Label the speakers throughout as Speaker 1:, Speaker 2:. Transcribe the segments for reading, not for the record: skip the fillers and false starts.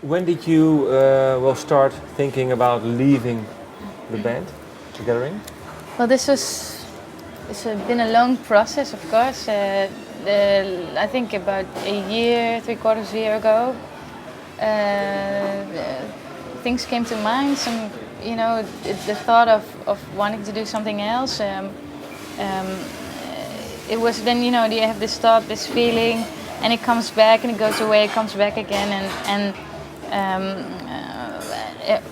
Speaker 1: when did you start thinking about leaving the band, the gathering?
Speaker 2: Well, it's been a long process, of course. I think about a year, 3/4 year ago, things came to mind. The thought of wanting to do something else. It was then, you have this thought, this feeling, and it comes back and it goes away, it comes back again, and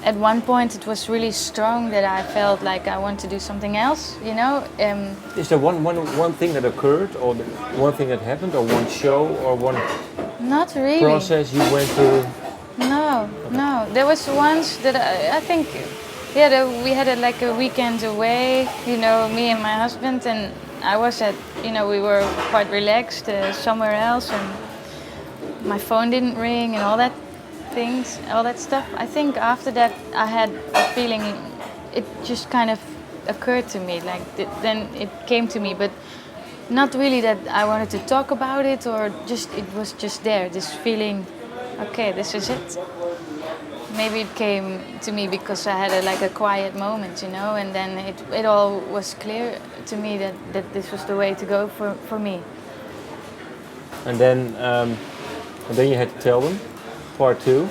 Speaker 2: at one point it was really strong that I felt like I want to do something else,
Speaker 1: Is there one thing that occurred, or one thing that happened, or one show, or one
Speaker 2: Not really.
Speaker 1: process you went through?
Speaker 2: No. There was once that I think, we had a weekend away, me and my husband, and I was we were quite relaxed somewhere else, and my phone didn't ring and all that stuff. I think after that I had a feeling, it just kind of occurred to me, then it came to me, but not really that I wanted to talk about it, or it was just there, this feeling, okay, this is it. Maybe it came to me because I had a quiet moment, and then it all was clear to me that this was the way to go for me.
Speaker 1: And then you had to tell them, part two.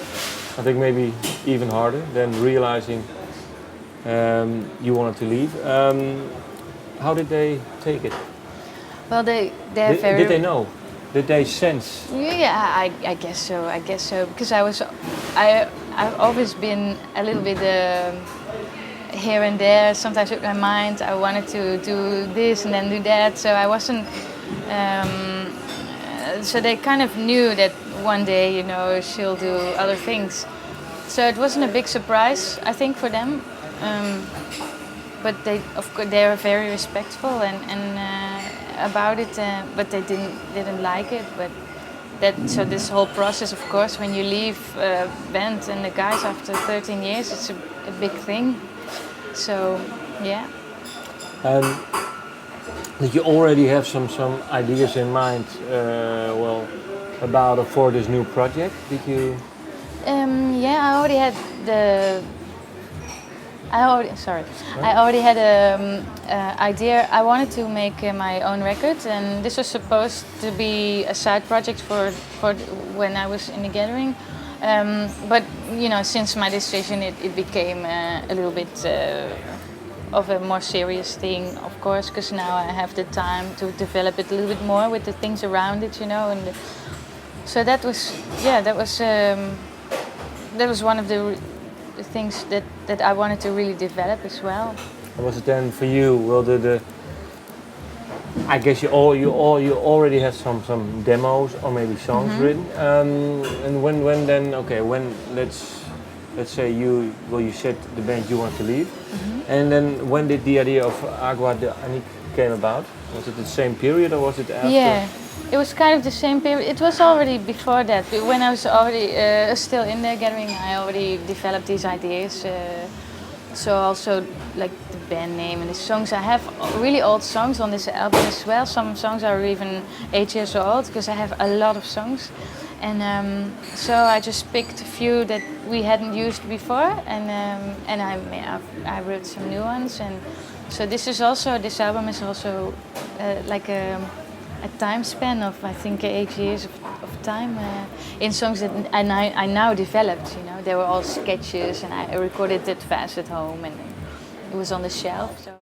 Speaker 1: I think maybe even harder than realizing you wanted to leave. How did they take it?
Speaker 2: Well, they're very.
Speaker 1: Did they know? Did they sense?
Speaker 2: Yeah, I guess so. Because I've always been a little bit here and there. Sometimes with my mind, I wanted to do this and then do that. So I wasn't. So they kind of knew that one day, she'll do other things. So it wasn't a big surprise, I think, for them. But they were very respectful and about it. But they didn't like it. But so this whole process, of course, when you leave band and the guys after 13 years, it's a big thing. So yeah.
Speaker 1: Did you already have some ideas in mind? About or for this new project? Did you?
Speaker 2: I already had I already had an idea. I wanted to make my own record, and this was supposed to be a side project for when I was in the gathering. But since my decision, it became a little bit of a more serious thing, of course, because now I have the time to develop it a little bit more with the things around it, and so that was one of the things that I wanted to really develop as well.
Speaker 1: Was it then for you? Well, I guess you already had some demos or maybe songs written. And when then? Okay, when let's say you said the band you want to leave, and then when did the idea of Agua de Annique came about? Was it the same period or was it after?
Speaker 2: Yeah, it was kind of the same period. It was already before that. When I was already still in the gathering, I already developed these ideas. So also like the band name and the songs. I have really old songs on this album as well. Some songs are even 8 years old because I have a lot of songs. And so I just picked a few that we hadn't used before, and I wrote some new ones. And so this album is also like a time span of I think 8 years of time in songs that I now developed. They were all sketches, and I recorded it fast at home, and it was on the shelf. So.